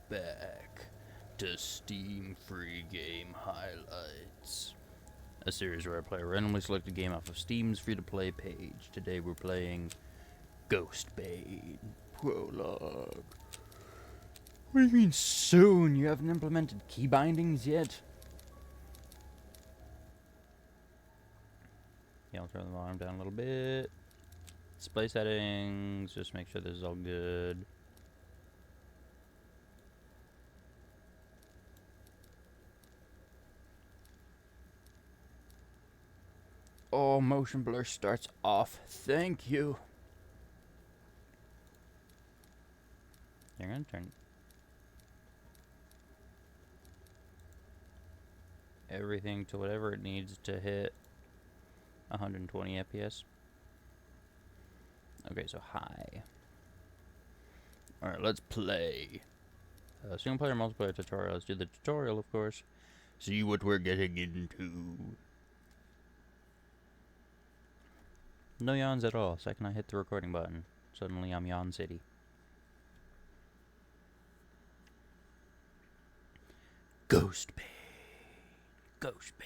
back to Steam Free Game Highlights, a series where I play a randomly selected game off of Steam's free-to-play page. Today we're playing Ghostbane Prologue. What do you mean soon? You haven't implemented key bindings yet? Yeah, I'll turn the volume down a little bit. Display settings, just make sure this is all good. Oh, motion blur starts off. Thank you. You're gonna turn everything to whatever it needs to hit 120 FPS. Okay, so high. Alright, let's play. Single player, multiplayer tutorial. Let's do the tutorial, of course. See what we're getting into. No yawns at all. Second I hit the recording button, suddenly I'm Yawn City. Ghostbane. Ghostbane.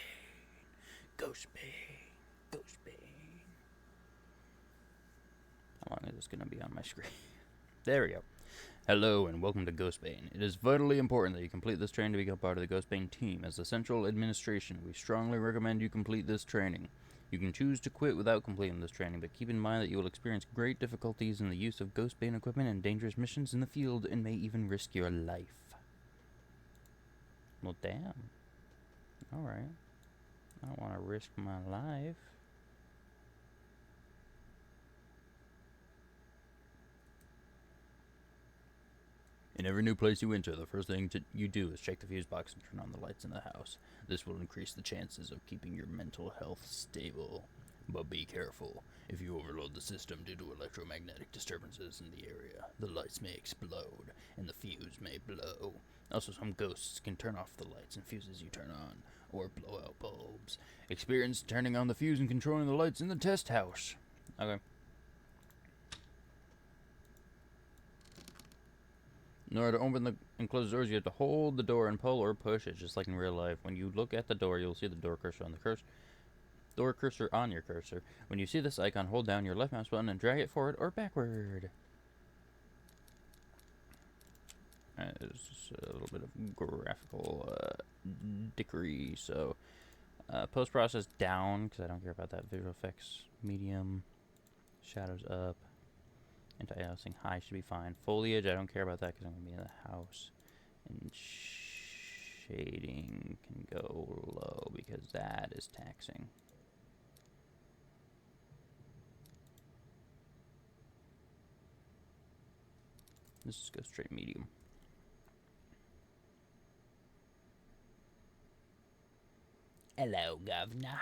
Ghostbane. Ghostbane. How long is this going to be on my screen? There we go. Hello and welcome to Ghostbane. It is vitally important that you complete this training to become part of the Ghostbane team. As the central administration, we strongly recommend you complete this training. You can choose to quit without completing this training, but keep in mind that you will experience great difficulties in the use of Ghostbane equipment and dangerous missions in the field and may even risk your life. Well, damn. Alright. I don't want to risk my life. In every new place you enter, the first thing you do is check the fuse box and turn on the lights in the house. This will increase the chances of keeping your mental health stable. But be careful. If you overload the system due to electromagnetic disturbances in the area, the lights may explode, and the fuse may blow. Also, some ghosts can turn off the lights and fuses you turn on, or blow out bulbs. Experience turning on the fuse and controlling the lights in the test house. Okay. In order to open and close doors, you have to hold the door and pull or push it, just like in real life. When you look at the door, you'll see the door cursor on the door cursor on your cursor. When you see this icon, hold down your left mouse button and drag it forward or backward. There's just a little bit of graphical dickery. So, post-process down, because I don't care about that. Visual effects, medium, shadows up. Anti-aliasing high should be fine. Foliage, I don't care about that because I'm going to be in the house. And shading can go low because that is taxing. Let's just go straight medium. Hello, Governor.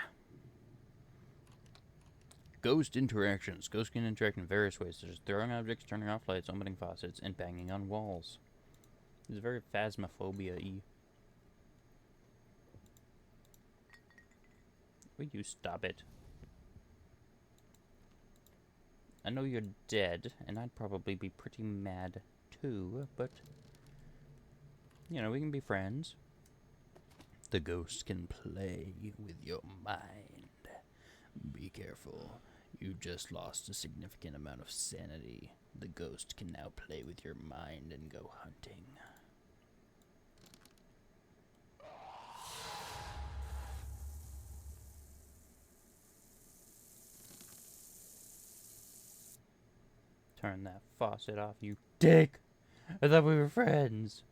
Ghost interactions. Ghosts can interact in various ways, such as throwing objects, turning off lights, opening faucets, and banging on walls. It's very phasmophobia-y. Will you stop it? I know you're dead, and I'd probably be pretty mad too, but you know, we can be friends. The ghosts can play with your mind. Be careful. You just lost a significant amount of sanity. The ghost can now play with your mind and go hunting. Turn that faucet off, you dick! I thought we were friends.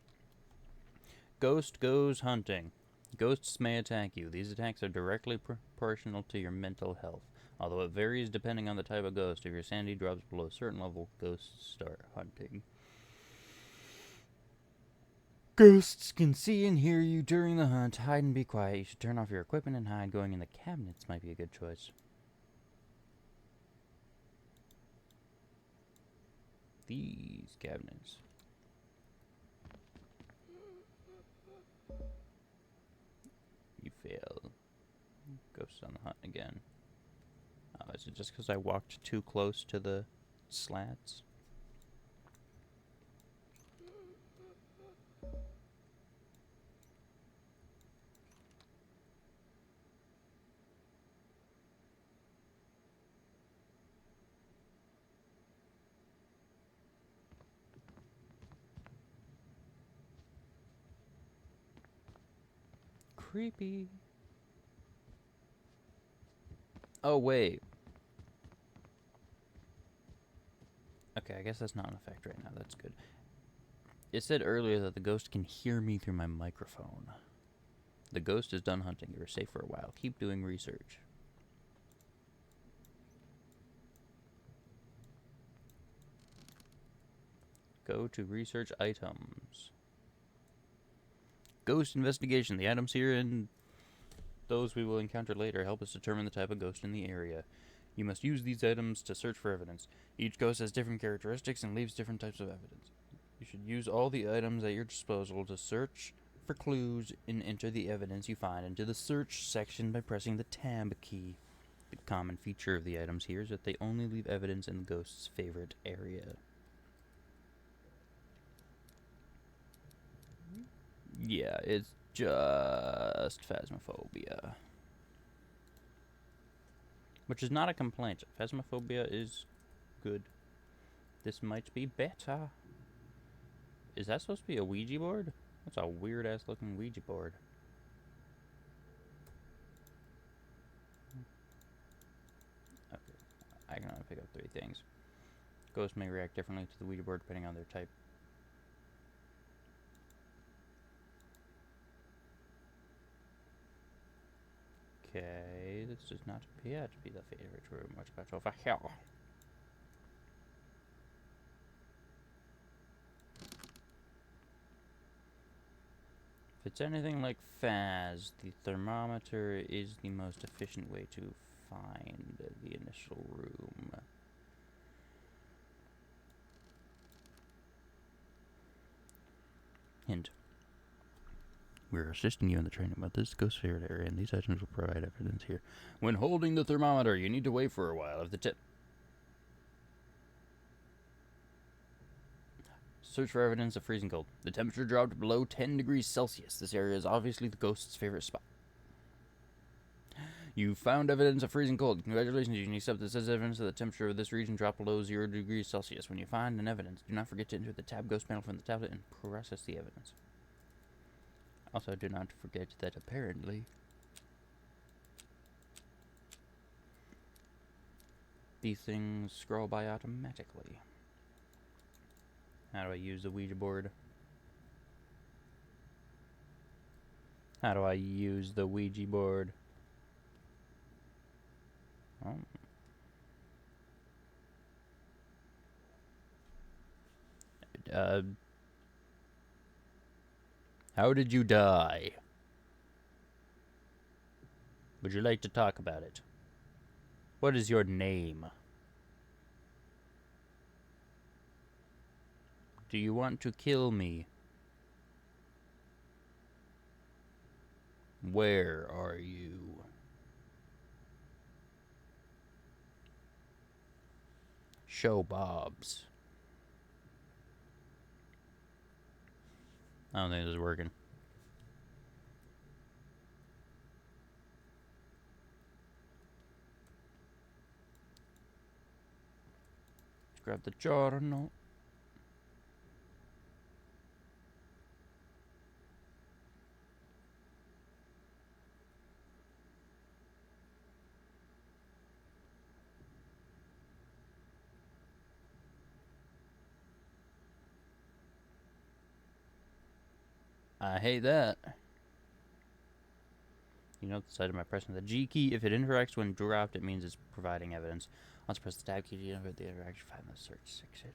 Ghost goes hunting. Ghosts may attack you. These attacks are directly proportional to your mental health, although it varies depending on the type of ghost. If your sanity drops below a certain level, ghosts start hunting. Ghosts can see and hear you during the hunt. Hide and be quiet. You should turn off your equipment and hide. Going in the cabinets might be a good choice. These cabinets. You fail. Ghosts on the hunt again. Oh, is it just because I walked too close to the slats? creepy. Oh, wait. Okay, I guess that's not in effect right now. That's good. It said earlier that the ghost can hear me through my microphone. The ghost is done hunting. You're safe for a while. Keep doing research. Go to research items. Ghost investigation. The items here and those we will encounter later help us determine the type of ghost in the area. You must use these items to search for evidence. Each ghost has different characteristics and leaves different types of evidence. You should use all the items at your disposal to search for clues and enter the evidence you find into the search section by pressing the tab key. The common feature of the items here is that they only leave evidence in the ghost's favorite area. Yeah, it's just phasmophobia. Which is not a complaint. Phasmophobia is good. This might be better. Is that supposed to be a Ouija board? That's a weird ass looking Ouija board. Okay, I can only pick up 3 things. Ghosts may react differently to the Ouija board depending on their type. Okay, this does not appear to be the favorite room. What about over here? If it's anything like Phas, the thermometer is the most efficient way to find the initial room. Hint. We're assisting you in the training about this ghost favorite area, and these items will provide evidence here. When holding the thermometer, you need to wait for a while. If the tip... Search for evidence of freezing cold. The temperature dropped below 10 degrees Celsius. This area is obviously the ghost's favorite spot. You found evidence of freezing cold. Congratulations, you can accept this as evidence that the temperature of this region dropped below 0 degrees Celsius. When you find an evidence, do not forget to enter the tab ghost panel from the tablet and process the evidence. Also, do not forget that apparently these things scroll by automatically. How do I use the Ouija board? How do I use the Ouija board? Oh. How did you die? Would you like to talk about it? What is your name? Do you want to kill me? Where are you? Show Bobs. I don't think this is working. Let's grab the journal. I hate that. You note the item by pressing the G key. If it interacts when dropped, it means it's providing evidence. Once press the tab key to invert the interaction, find the search section.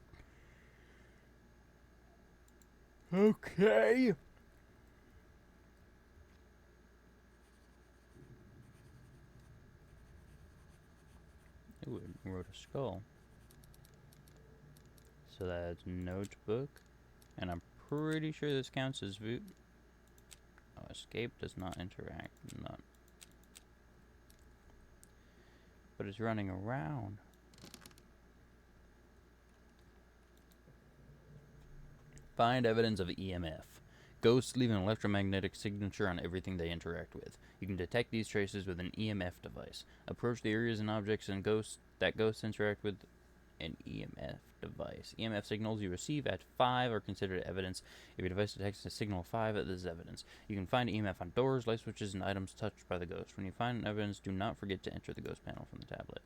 Okay. Ooh, it wrote a skull. So that's notebook. And I'm pretty sure this counts as voot. Oh, escape does not interact. Not. But it's running around. Find evidence of EMF. Ghosts leave an electromagnetic signature on everything they interact with. You can detect these traces with an EMF device. Approach the areas and objects and that ghosts interact with an EMF device. EMF signals you receive at 5 are considered evidence. If your device detects a signal of 5, this is evidence. You can find EMF on doors, light switches, and items touched by the ghost. When you find evidence, do not forget to enter the ghost panel from the tablet.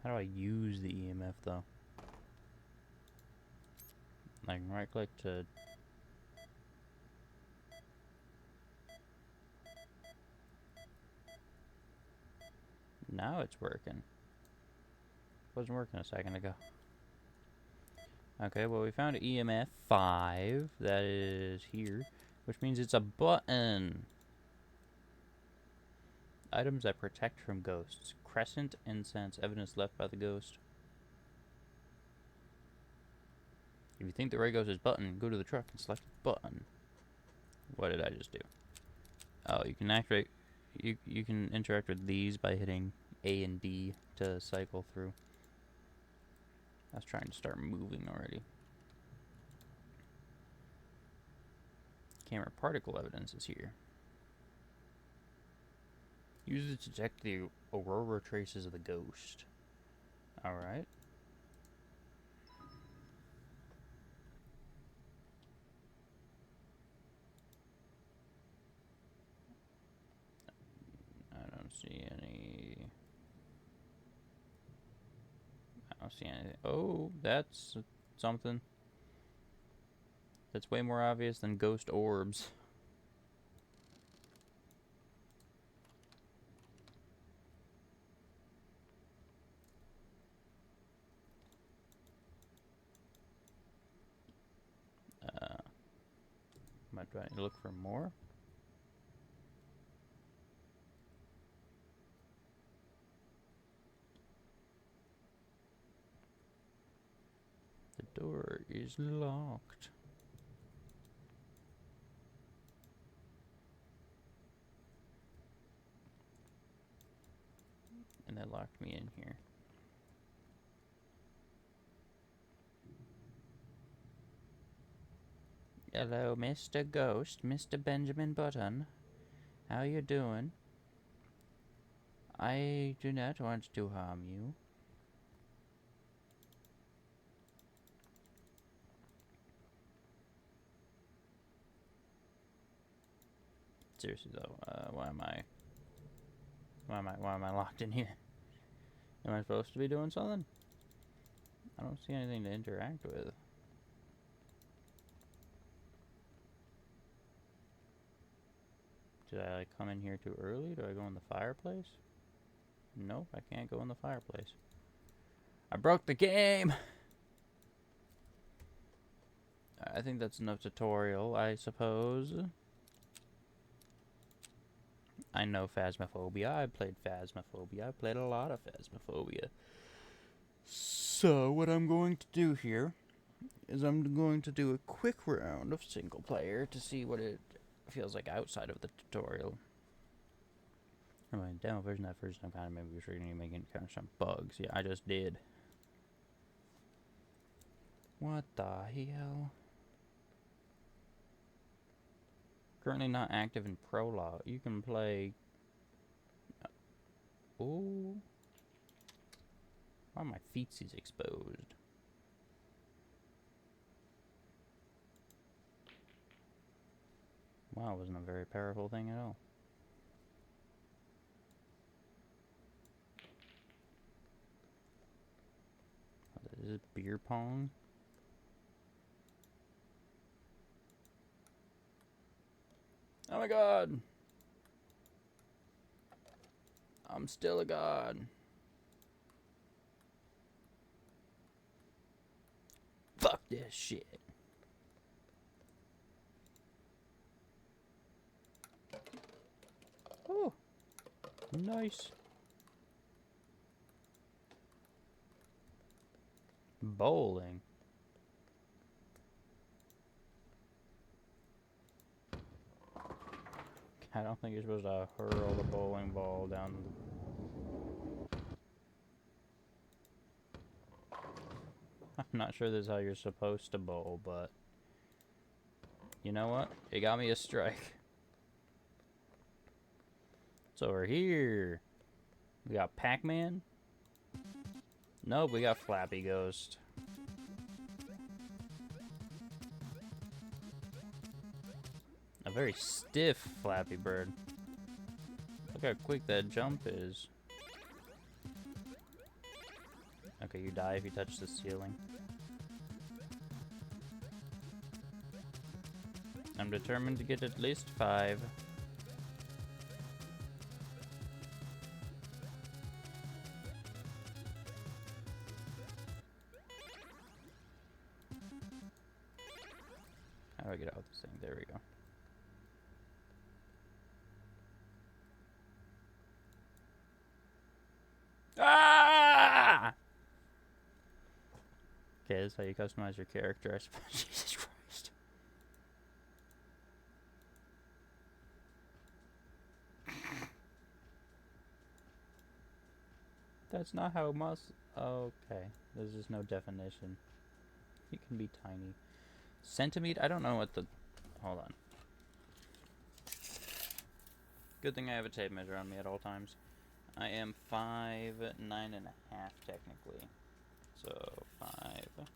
How do I use the EMF, though? I can right-click to... Now it's working. Wasn't working a second ago. Okay, well, we found EMF 5. That is here. Which means it's a button. Items that protect from ghosts. Crescent, incense, evidence left by the ghost. If you think the right ghost is button, go to the truck and select button. What did I just do? Oh, you can activate... You can interact with these by hitting A and D to cycle through. I was trying to start moving already. Camera particle evidence is here. Use it to detect the aurora traces of the ghost. Alright. I don't see any... I don't see anything. Oh, that's something. That's way more obvious than ghost orbs. Do I need to look for more? The door is locked. And they locked me in here. Hello, Mr. Ghost, Mr. Benjamin Button. How you doing? I do not want to harm you. Seriously though, why am I locked in here? Am I supposed to be doing something? I don't see anything to interact with. Did I like come in here too early? Do I go in the fireplace? Nope, I can't go in the fireplace. I broke the game! I think that's enough tutorial, I suppose. I know Phasmophobia. I played Phasmophobia. I played a lot of Phasmophobia. So, what I'm going to do here is I'm going to do a quick round of single player to see what it feels like outside of the tutorial. Anyway, demo version, that first time kind of maybe we're going to make kind of some bugs. Yeah, I just did. What the hell? Currently not active in Prologue. You can play... Oh. Why are my feetsies exposed? Wow, it wasn't a very powerful thing at all. Is it beer pong? Oh my god! I'm still a god. Fuck this shit. Oh, nice. Bowling. I don't think you're supposed to hurl the bowling ball down. I'm not sure this is how you're supposed to bowl, but you know what? It got me a strike. It's over here. We got Pac-Man. Nope, we got Flappy Ghost. A very stiff Flappy Bird. Look how quick that jump is. Okay, you die if you touch the ceiling. I'm determined to get at least 5. How do I get out of this thing? There we go. Ah! Okay, that's how you customize your character, I suppose. Jesus Christ. That's not how okay, there's just no definition. It can be tiny. Centimeter? I don't know what the... Hold on. Good thing I have a tape measure on me at all times. I am 5'9" and a half technically. So 5.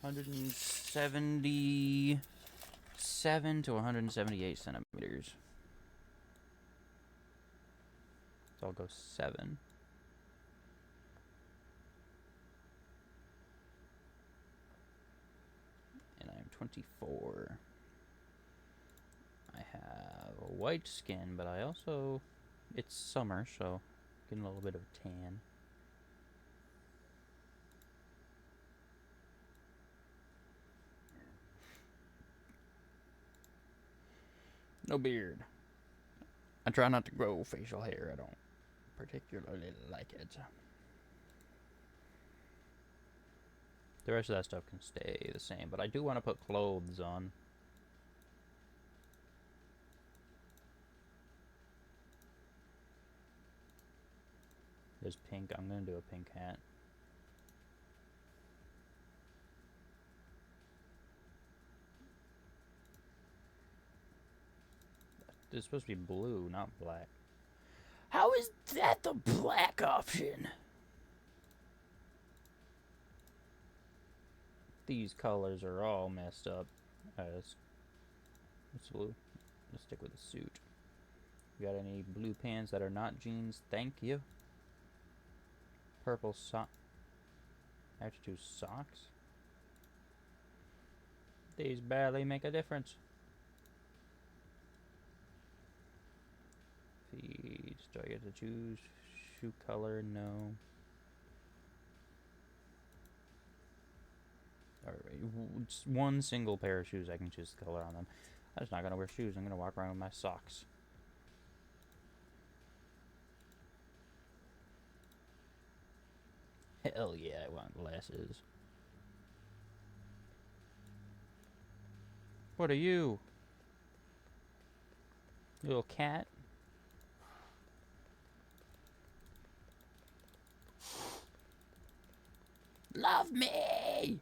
177 to 178 centimeters. So I'll go 7. And I'm 24. I have a white skin, but I also... It's summer, so getting a little bit of a tan. No beard. I try not to grow facial hair. I don't particularly like it. The rest of that stuff can stay the same, but I do want to put clothes on. There's pink. I'm going to do a pink hat. It's supposed to be blue, not black. How is that the black option? These colors are all messed up. Alright, let's blue. Let's stick with the suit. You got any blue pants that are not jeans? Thank you. Purple sock. I have to choose socks. These barely make a difference. Feet. Do I get to choose shoe color? No. Alright, just one single pair of shoes I can choose the color on them. I'm just not gonna wear shoes. I'm gonna walk around with my socks. Hell yeah, I want glasses. What are you? Little cat? Love me!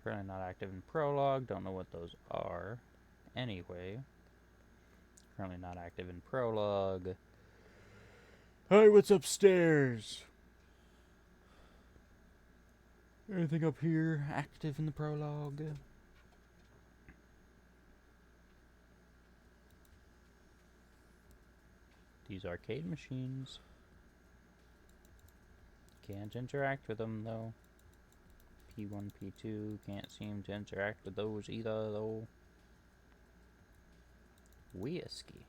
Currently not active in Prologue. Don't know what those are. Anyway. Currently not active in Prologue. Hey, what's upstairs? Anything up here active in the Prologue? These arcade machines. Can't interact with them though. P1, P2, can't seem to interact with those either though. Whiskey.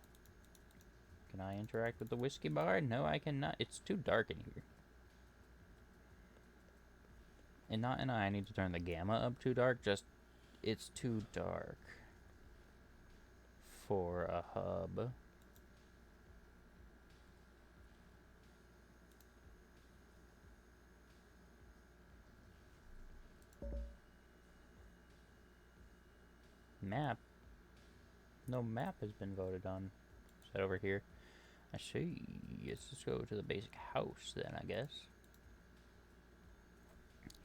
Can I interact with the whiskey bar? No, I cannot. It's too dark in here. And not I need to turn the gamma up too dark, just it's too dark for a hub. Map. No map has been voted on. Is that over here? I see. Let's just go to the basic house then, I guess.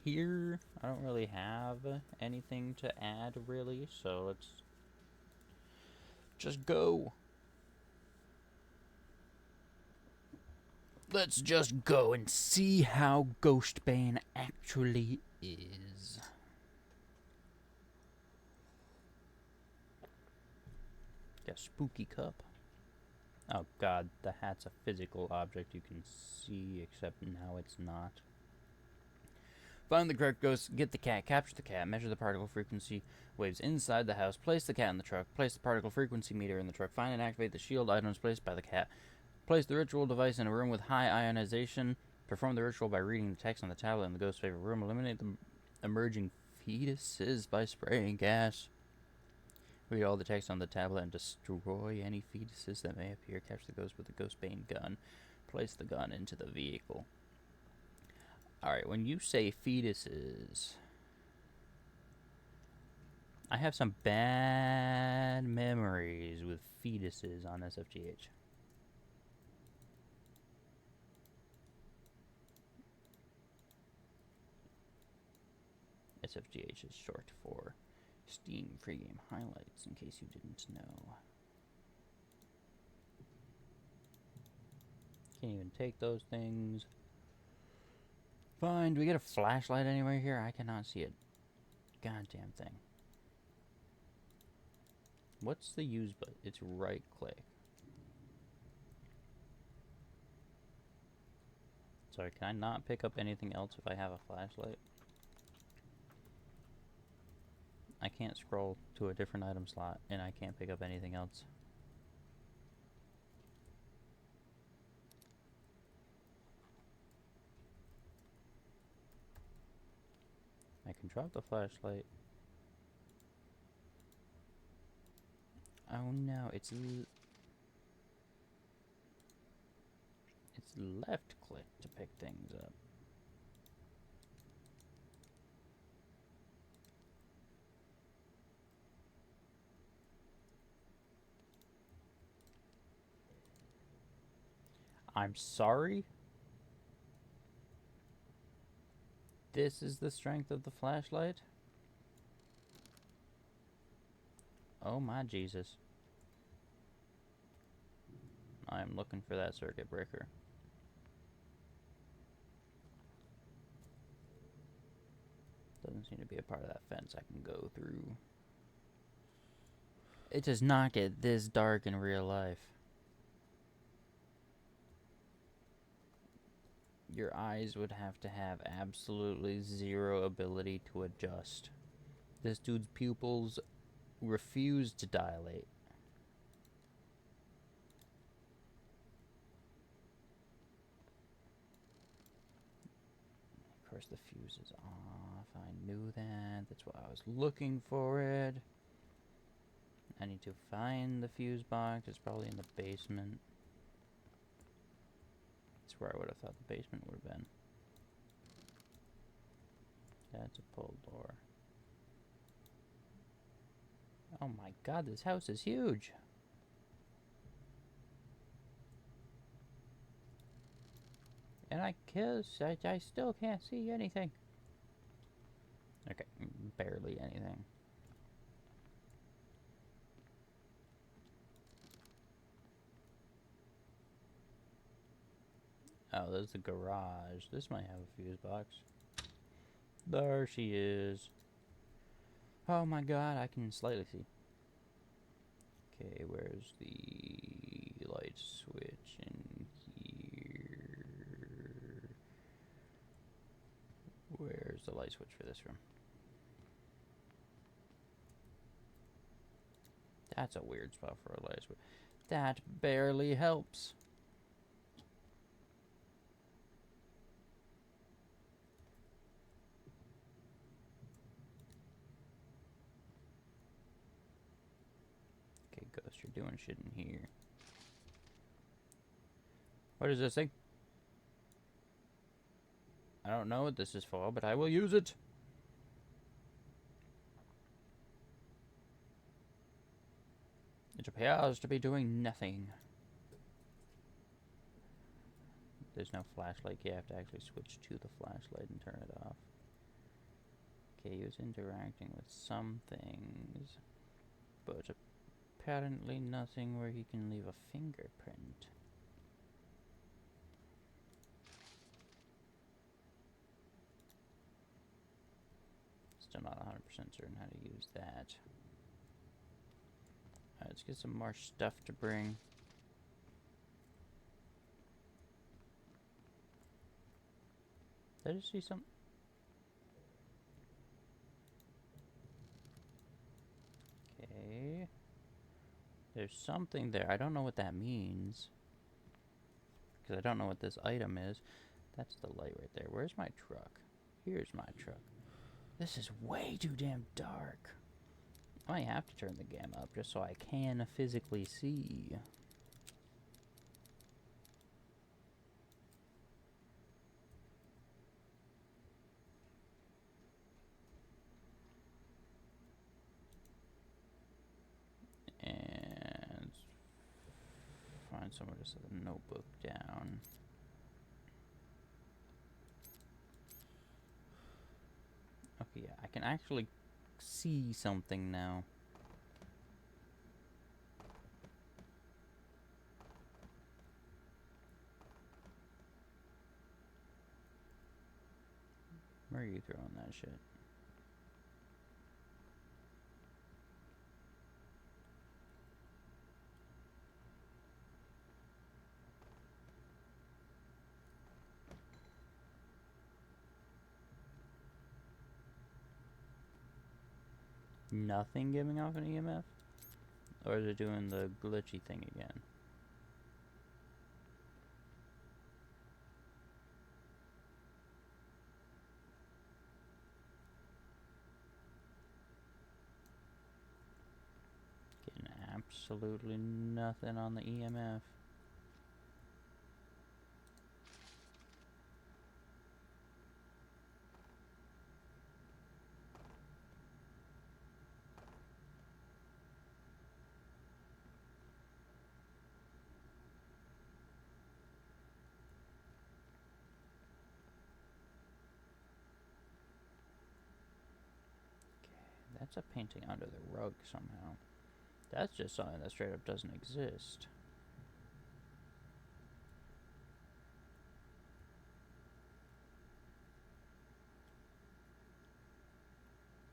Here, I don't really have anything to add, really, so let's just go. Let's just go and see how Ghostbane actually is. Got a spooky cup. Oh god, the hat's a physical object you can see, except now it's not. Find the correct ghost, get the cat, capture the cat, measure the particle frequency waves inside the house, place the cat in the truck, place the particle frequency meter in the truck, find and activate the shield items placed by the cat, place the ritual device in a room with high ionization, perform the ritual by reading the text on the tablet in the ghost's favorite room, eliminate the emerging fetuses by spraying gas. Read all the text on the tablet and destroy any fetuses that may appear. Capture the ghost with the Ghostbane gun. Place the gun into the vehicle. Alright, when you say fetuses, I have some bad memories with fetuses on SFGH. SFGH is short for Steam Free Game Highlights, in case you didn't know. Can't even take those things. Fine, do we get a flashlight anywhere here? I cannot see a goddamn thing. What's the use button? It's right click. Sorry, can I not pick up anything else if I have a flashlight? I can't scroll to a different item slot, and I can't pick up anything else. I can drop the flashlight. Oh no, it's left click to pick things up. I'm sorry? This is the strength of the flashlight? Oh my Jesus. I'm looking for that circuit breaker. Doesn't seem to be a part of that fence I can go through. It does not get this dark in real life. Your eyes would have to have absolutely zero ability to adjust. This dude's pupils refuse to dilate. Of course the fuse is off. I knew that. That's why I was looking for it. I need to find the fuse box. It's probably in the basement. That's where I would have thought the basement would have been. That's a pull door. Oh my god, this house is huge. And I still can't see anything. Okay, barely anything. Oh, there's the garage. This might have a fuse box. There she is. Oh my god, I can slightly see. Okay, where's the light switch in here? Where's the light switch for this room? That's a weird spot for a light switch. That barely helps. Okay, Ghost, you're doing shit in here. What is this thing? I don't know what this is for, but I will use it. It appears to be doing nothing. There's no flashlight. You have to actually switch to the flashlight and turn it off. Okay, he was interacting with some things, but apparently nothing where he can leave a fingerprint. Still not 100% certain how to use that. Alright, let's get some more stuff to bring. Did I just see something? Okay. There's something there. I don't know what that means. Because I don't know what this item is. That's the light right there. Where's my truck? Here's my truck. This is way too damn dark. I might have to turn the gamma up just so I can physically see. And find somewhere to set the notebook down. Okay, yeah, I can actually see something now. Where are you throwing that shit? Nothing giving off an EMF? Or is it doing the glitchy thing again? Getting absolutely nothing on the EMF. That's a painting under the rug somehow. That's just something that straight up doesn't exist.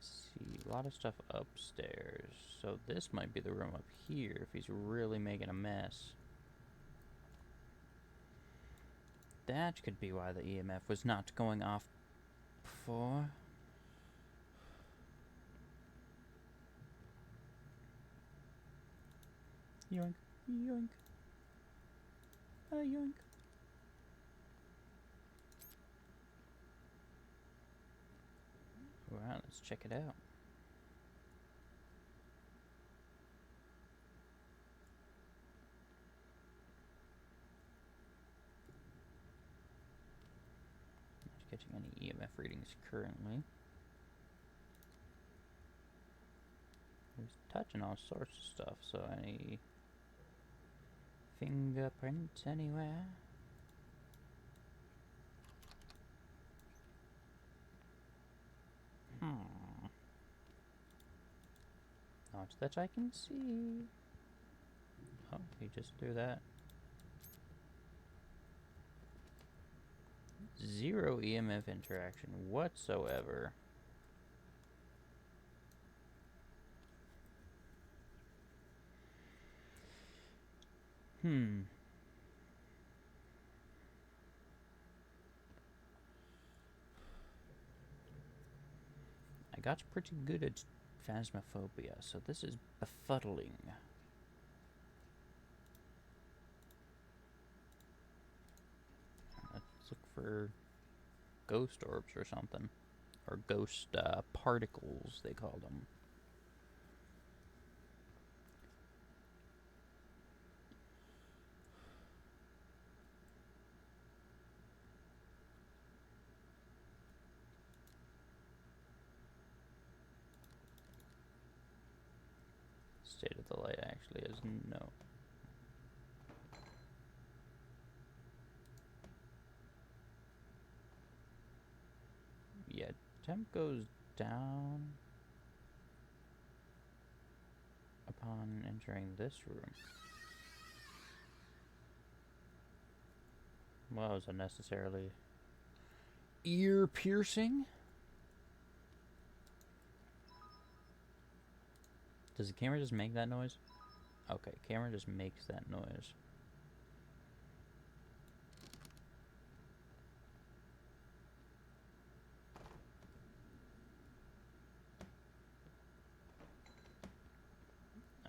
See, a lot of stuff upstairs. So this might be the room up here if he's really making a mess. That could be why the EMF was not going off before. Yoink, yoink, yoink. Alright, let's check it out. Not getting any EMF readings currently. He's touching all sorts of stuff, so any fingerprints anywhere? Not that I can see. Oh, he just threw that. 0 EMF interaction whatsoever. I got pretty good at phasmophobia, so this is befuddling. Let's look for ghost orbs or something. Or ghost particles, they call them. State of the light actually is no. Yeah, temp goes down upon entering this room. Well, that was unnecessarily ear piercing. Does the camera just make that noise? Okay, camera just makes that noise.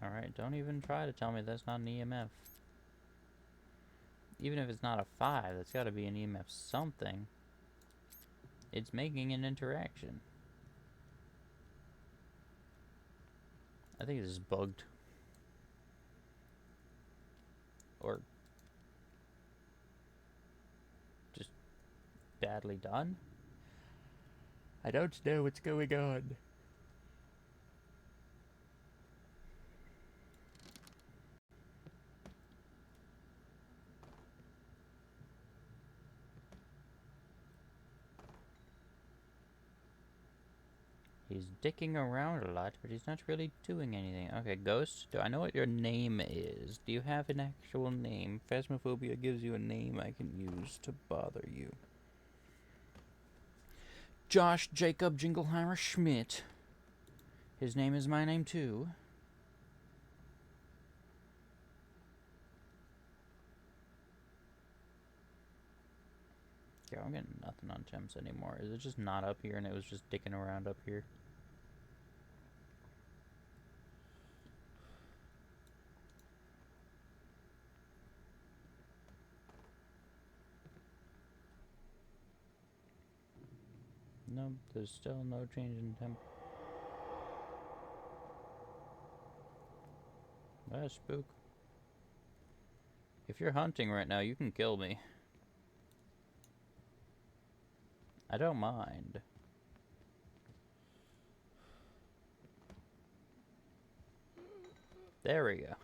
Alright, don't even try to tell me that's not an EMF. Even if it's not a 5, that's gotta be an EMF something. It's making an interaction. I think this is bugged. Or just badly done. I don't know what's going on. He's dicking around a lot, but he's not really doing anything. Okay, Ghost, do I know what your name is? Do you have an actual name? Phasmophobia gives you a name I can use to bother you. Josh Jacob Jingleheimer Schmidt. His name is my name too. Yeah, I'm getting nothing on temps anymore. Is it just not up here and it was just dicking around up here? Nope, there's still no change in temp. Ah, spook. If you're hunting right now, you can kill me. I don't mind. There we go.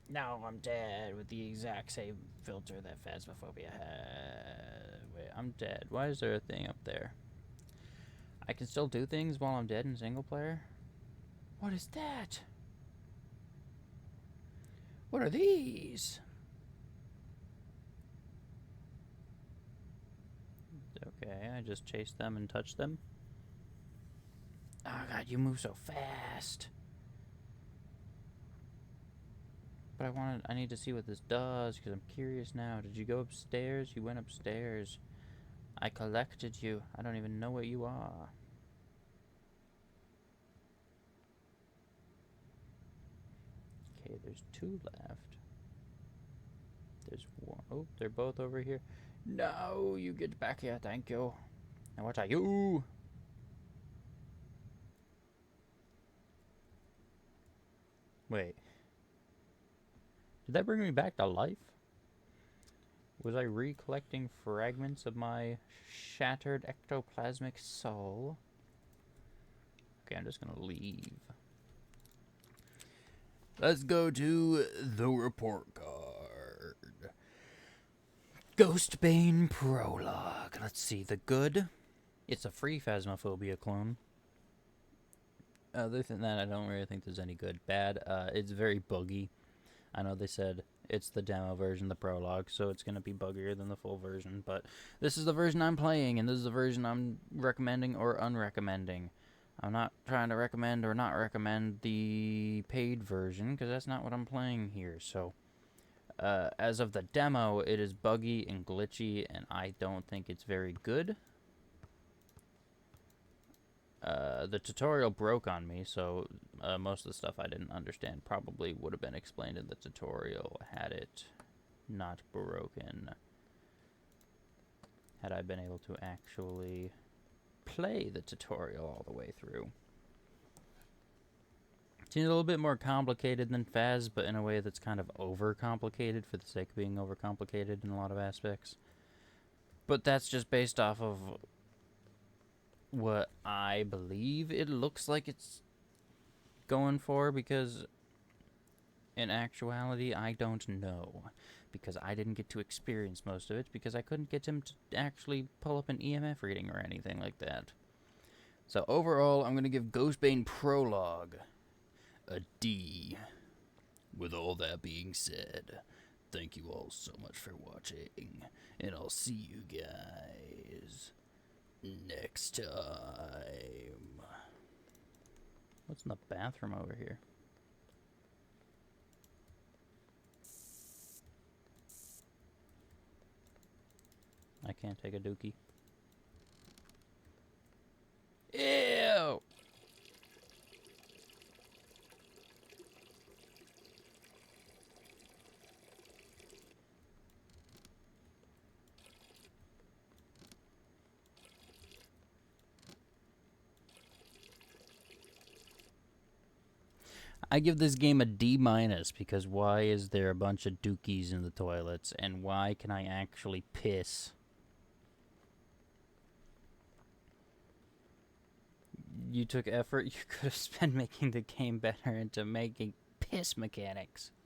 Now I'm dead with the exact same filter that Phasmophobia had. Wait, I'm dead. Why is there a thing up there? I can still do things while I'm dead in single player? What is that? What are these? Okay, I just chased them and touched them. Oh god, you move so fast. But I need to see what this does, because I'm curious now. Did you go upstairs? You went upstairs. I collected you. I don't even know what you are. Okay, there's 2 left. There's 1. Oh, they're both over here. No, you get back here, thank you. And what are you? Wait. Did that bring me back to life? Was I recollecting fragments of my shattered ectoplasmic soul? Okay, I'm just gonna leave. Let's go to the report card. Ghostbane Prologue. Let's see, the good. It's a free Phasmophobia clone. Other than that, I don't really think there's any good. Bad, it's very buggy. I know they said it's the demo version, the prologue, so it's going to be buggier than the full version, but this is the version I'm playing, and this is the version I'm recommending or unrecommending. I'm not trying to recommend or not recommend the paid version, because that's not what I'm playing here, so as of the demo, it is buggy and glitchy, and I don't think it's very good. The tutorial broke on me, so most of the stuff I didn't understand probably would have been explained in the tutorial had it not broken. Had I been able to actually play the tutorial all the way through. Seems a little bit more complicated than Phas, but in a way that's kind of overcomplicated for the sake of being overcomplicated in a lot of aspects. But that's just based off of what I believe it looks like it's going for, because in actuality, I don't know. Because I didn't get to experience most of it, because I couldn't get him to actually pull up an EMF reading or anything like that. So overall, I'm going to give Ghostbane Prologue a D. With all that being said, thank you all so much for watching, and I'll see you guys next time. What's in the bathroom over here? I can't take a dookie. Ew! I give this game a D minus, because why is there a bunch of dookies in the toilets, and why can I actually piss? You took effort you could have spent making the game better into making piss mechanics.